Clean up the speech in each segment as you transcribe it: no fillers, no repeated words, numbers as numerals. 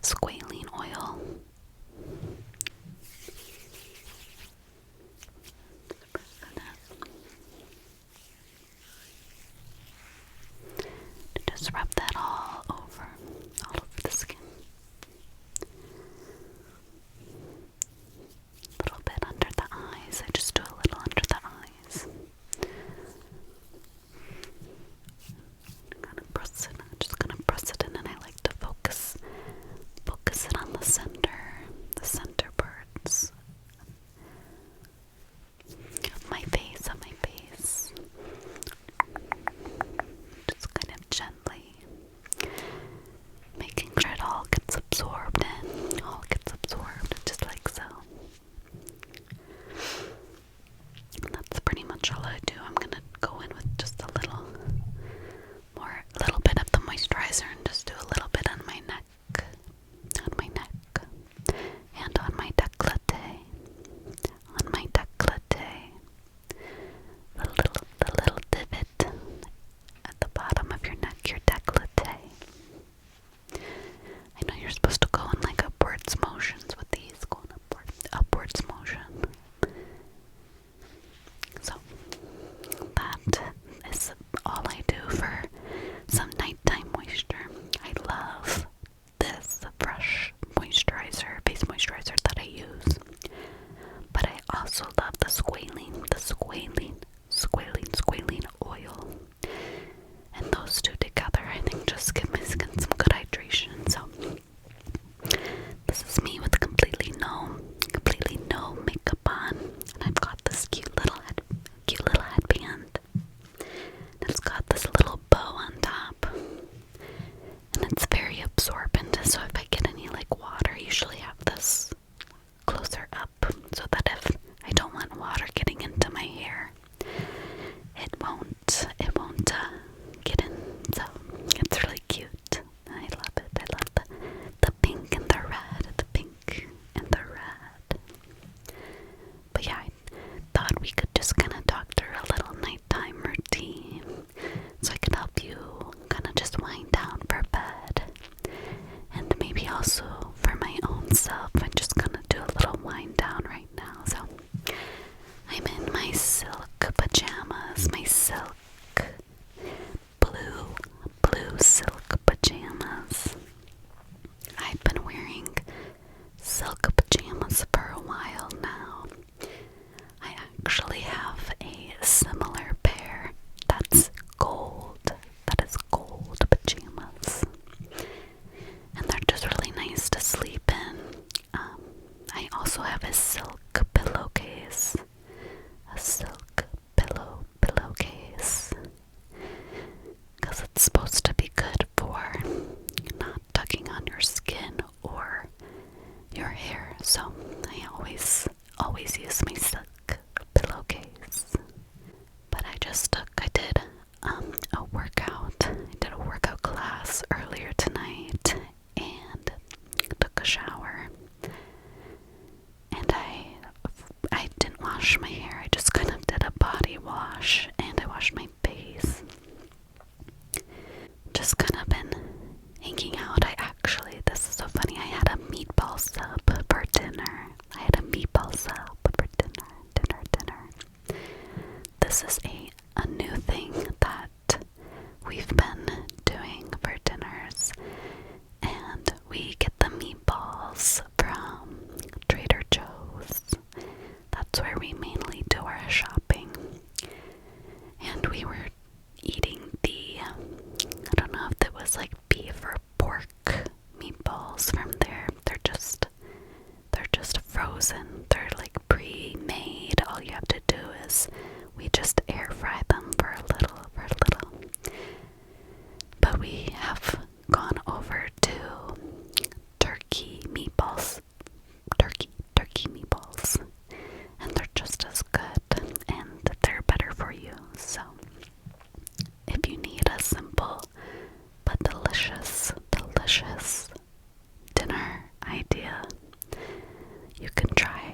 squalene oil. Just rub that all over the skin. A little bit under the eyes. I just do a little under the eyes. I'm just gonna press it in, and I like to focus it on the center parts of my face, just kind of gently making sure it all gets absorbed just like so. And that's pretty much all I do. I'm gonna go in with just a little bit of the moisturizer and just do a little bit on my neck, and on my décolleté, the little divot at the bottom of your neck, your décolleté. I know you're supposed to go in like upwards motions with these, going upwards motion. So that is all I do for some nighttime moisture. I love this fresh face moisturizer that I use, but I also love the squalene oil, and those two together I think just give my skin some good hydration. So this is me with completely no makeup on, and I've got this cute little headband. It's got this little bow on top, and it's very absorbent, so if I get any like water, I usually have this closer up so that if I don't want water getting into my hair, it won't get in. So it's really cute. I love it. I love the pink and the red. But yeah, I thought we could just kind of talk through a little nighttime routine, so I could help you kind of just wind down for bed. And maybe also for my own self, I'm just gonna do a little wind down right now. So I'm in my silk pajamas, my silk blue silk pajamas. I've been wearing silk pajamas for a while now. I actually have a similar pair that's gold. That is gold pajamas. And they're just really nice to sleep in. I also have a silk pillowcase. Pillowcase. Because it's supposed to be good for not tugging on your skin or your hair. So I always use my silk pillowcase. But I did a workout. I did a workout class earlier tonight and took a shower. And I didn't wash my hair. I just kind of did a body wash, and I washed my face. Just kind of been hanging out. This is so funny. I had a meatball sub for dinner. This is a new thing that we've been doing for dinners, and we get the meatballs from Trader Joe's. That's where we mainly do our shopping. And we were eating I don't know if it was like beef or pork meatballs from there. They're just frozen. They're like pre-made. All you have to do is we just air fry them for a little. But we have gone over to turkey meatballs, and they're just as good, and they're better for you. So if you need a simple but delicious dinner idea, you can try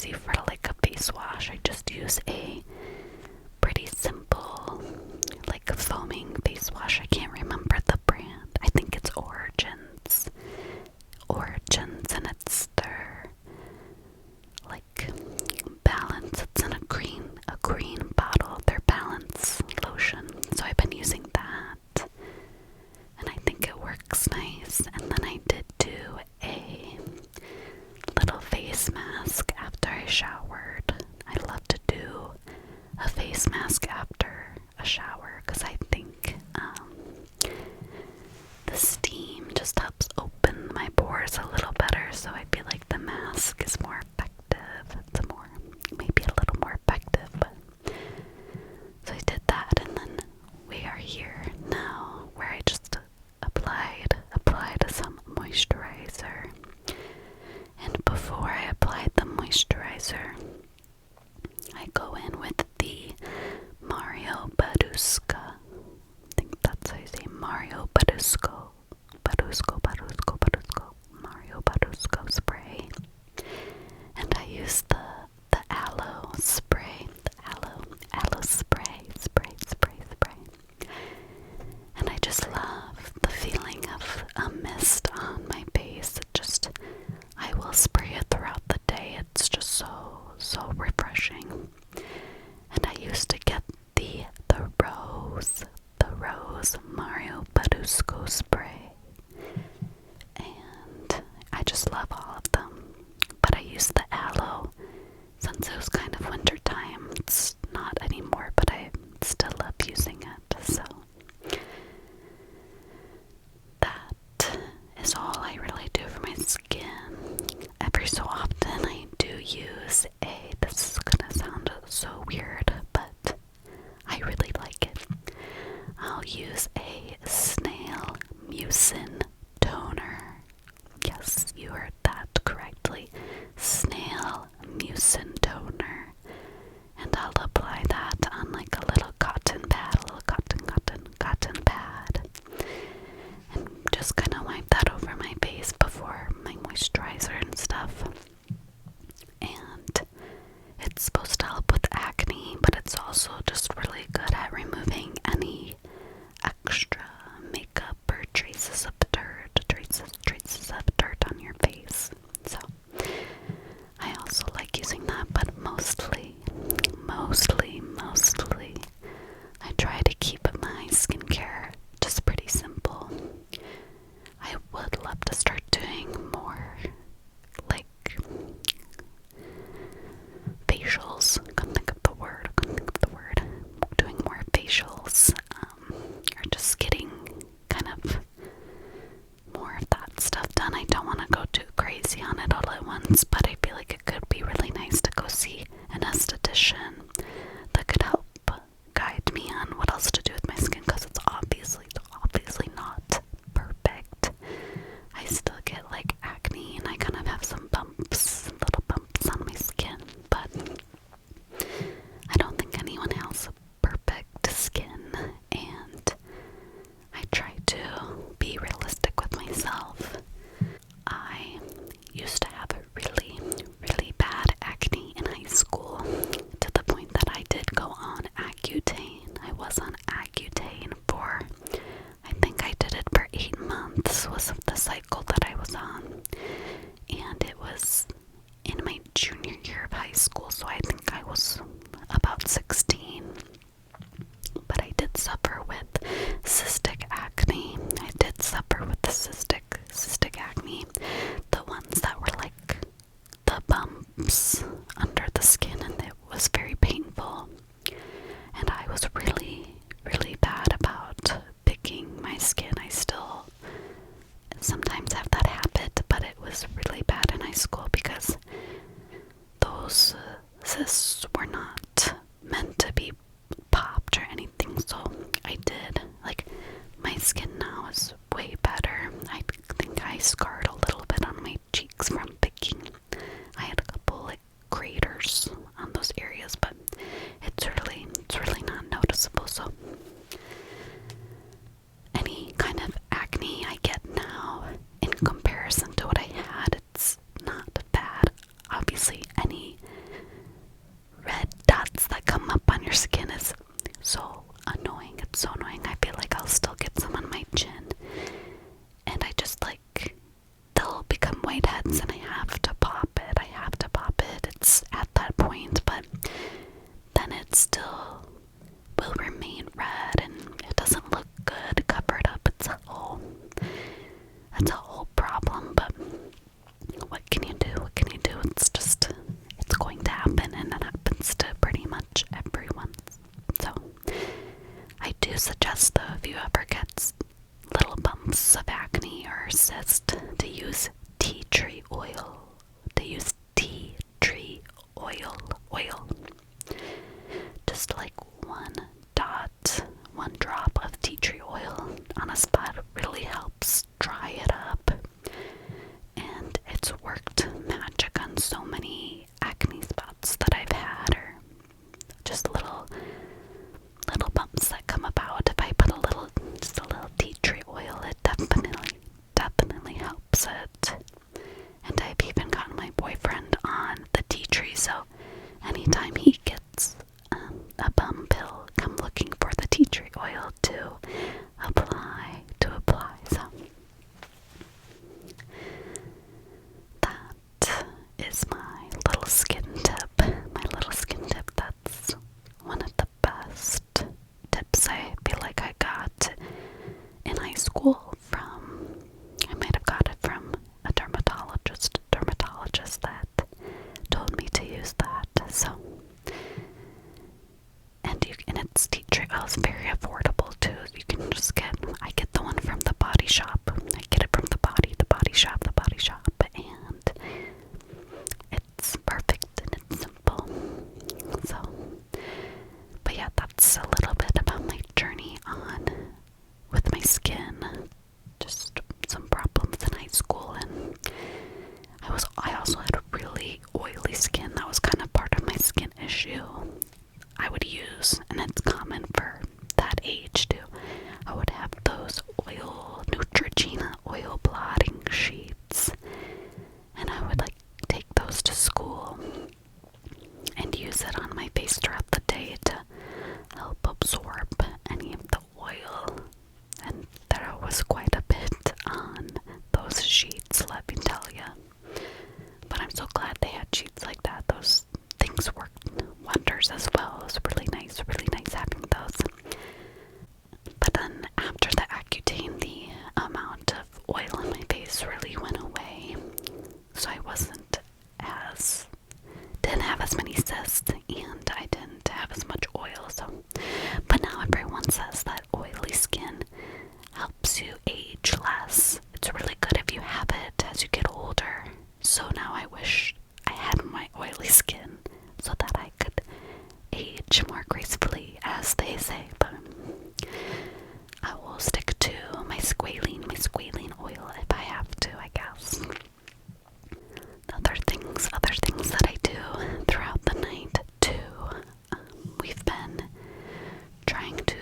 crazy for like a face wash. I just use a pretty simple, like a foaming face wash. I can't remember the brand. I think it's Origins. And it's their like Balance. It's in a green bottle. Their Balance lotion. So I've been using that, and I think it works nice. And then I did do a little face mask after I showered. I love to do a face mask after a shower because I think the steam just helps open my pores a little better, so I feel like the mask is more effective. It's maybe a little more effective, but so I did that, and then we are here now where I just applied some moisturizer. And before I applied the moisturizer, I go in with the Mario Badusca. I think that's how you say Mario Badusco. Mario Badusco spray. And I use the aloe spray. Aloe spray. And I just love the feeling of a mist on my face. I will spray it throughout the day. It's just so refreshing. And I used to get the rose Mario Badusco spray. And I just love all of them. But I use the aloe since it was kind of winter time. It's not anymore, but I still love using it. So that is all I really do for my skin. Every so often I do use this is gonna sound so weird, but I really like it. I'll use a snail mucin toner. Yes, you heard that correctly. Snail mucin toner. And I'll apply that on like a little cotton pad, cotton pad. And just kind of wipe that over my face before my moisturizer and stuff. And it's supposed to help with acne, but it's also just really good at removing any extra makeup or traces of dirt on your face. So I also like using that, but mostly I try to keep my skincare just pretty simple. I would love to start doing more like facials. Couldn't think of the word. Doing more facials, or just getting kind of more of that stuff done. I don't want to go too crazy on it all at once, but I feel like it could be really nice to go see an esthetician that could help guide me on what else to do with my skin, because it's obviously not perfect. I still get like acne, and I kind of have some little bumps on my skin, but I don't think anyone has perfect skin, and I try to be realistic with myself. I used to have a really bad acne in high school, to the point that I did go on Accutane. I was on Accutane for, I think I did it for 8 months, was the cycle that I was on. And it was in my junior year of high school, so I think I was about 16. But I did suffer with cystic acne. I did suffer with the cystic acne. The ones that were like the bumps under the skin, and it was very painful. And I was really bad about picking my skin. I still sometimes have that habit, but it was to use tea tree oil. Tea tree oil. Just like one drop of tea tree oil on a spot really helps dry it up. And it's worked magic on so many acne spots that I've had, or just little bumps that come about. If I put just a little tea tree oil, it definitely helps it. And I've even gotten my boyfriend on the tea tree, so anytime he gets a bum pill, come looking for the tea tree oil to apply. So that is my little skin tip. That's one of the best tips I feel like I got in high school I might have got it from a dermatologist that told me to use that. So, and it's tea tree oil is very affordable too. You can just I get the one from the Body Shop. I get it from the Body Shop, and it's perfect and it's simple. So, but yeah, that's a little bit about my journey with my skin. Just some problems in high school, and I also had a really oily skin. That was kind of part of my skin issue. I would use, and it's common for that age too, I would have those Neutrogena oil blotting sheets, and I would take those to school and use it on my face throughout the day to help absorb any of the oil. And there was quite a bit on those sheets, let me tell you. But I'm so glad they had sheets like that. Those things worked wonders as well. It was really nice having those. But then after the Accutane, the amount of oil in my face really went away. So I didn't have as many cysts, and I didn't have as much oil. But now everyone says that oily skin helps you age less. It's really good if you have it as you get older. So now I wish I had my oily skin so that I could age more gracefully, as they say. But I will stick to my squalene oil if I have to, I guess. Other things that I do throughout the night too. We've been trying to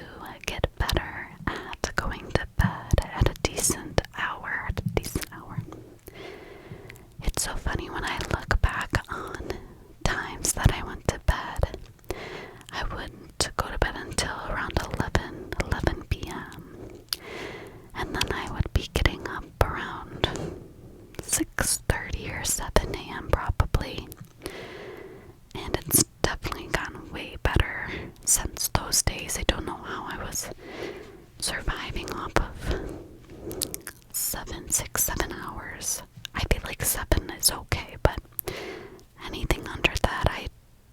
get better at going to bed at a decent hour. It's so funny when I look back on times that I went to bed. I wouldn't go to bed until around 11 p.m. And then I would be getting up around 6:30 or 7 a.m. probably. And it's definitely gotten way better since those days. I don't know how I was surviving off of 7 hours. I feel like 7 is okay, but anything under that, I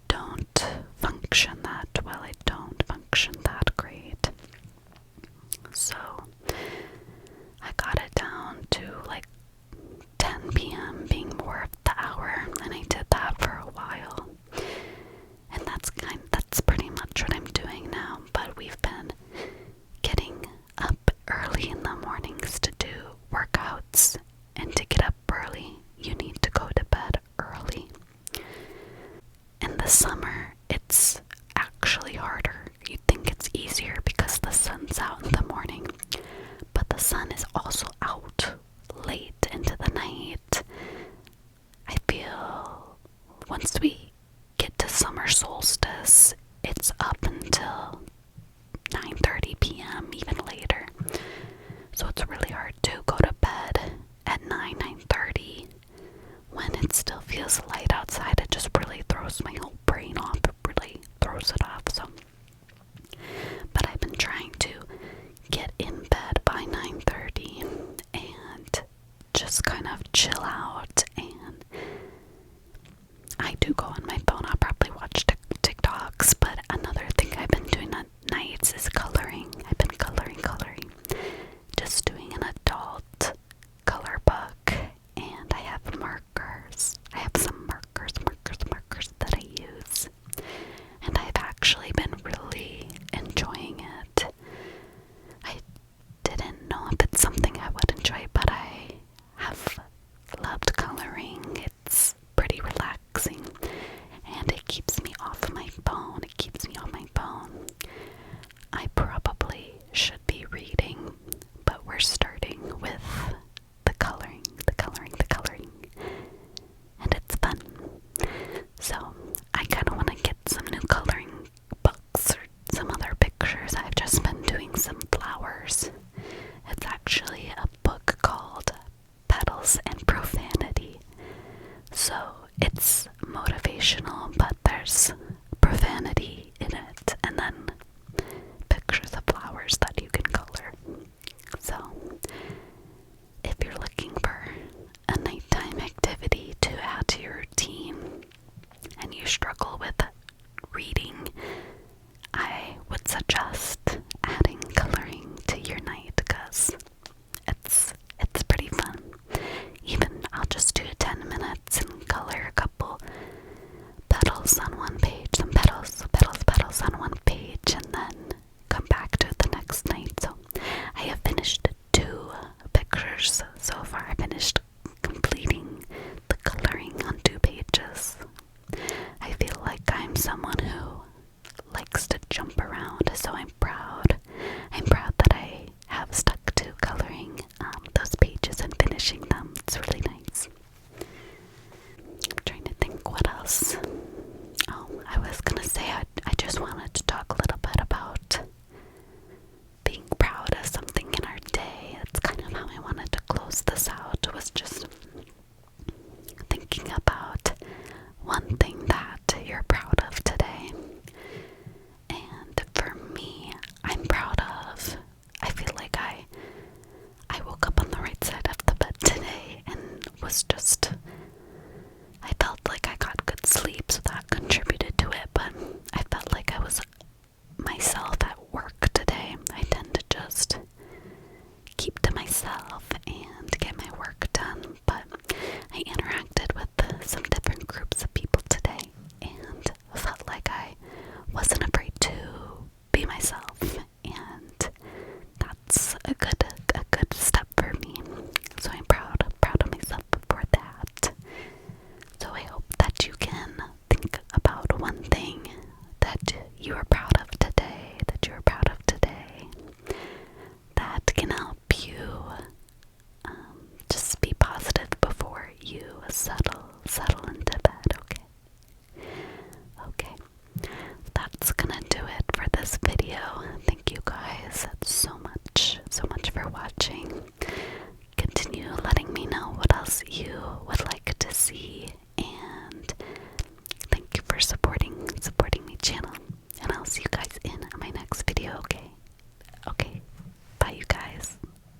don't function that well. I don't function that great. So I got it down to 10 p.m. being more of the hour, and I did that for a while. And that's pretty much what I'm doing now. But we've been getting up early in the mornings to do workouts, and to get up early, you need to go to bed early. In the summer, it's actually harder. You'd think it's easier because the sun's out in the morning, but the sun is also out late into the night. I feel once we get to summer solstice, it's up until 9:30 p.m., even later. So it's really hard to go to bed at 9:30 when it still feels light outside. It just really throws my whole brain off. It really throws it off. But I've been trying to get in bed by 9:30 and just kind of chill out. And I do go on it's motivational, but there's profanity in it, and then pictures of flowers that you can color. So, if you're looking for a nighttime activity to add to your routine and you struggle with reading, I would suggest adding coloring to your night because it's pretty fun. Even I'll just do 10 minutes and color a couple petals on one page, some petals on one page, and then come back to it the next night. So I have finished 2 pictures so far. I finished completing the coloring on 2 pages. I feel like I'm someone who likes to jump around, so I'm proud. I'm proud that I have stuck to coloring those pages and finishing them. It's really nice. I'm trying to think what else. Oh, I was gonna say I just wanted to talk a little bit about being proud of something in our day. That's kind of how I wanted to close this out, was just thinking about one thing that you're proud of today. And for me, I'm proud of, I feel like I woke up on the right side of the bed today and was just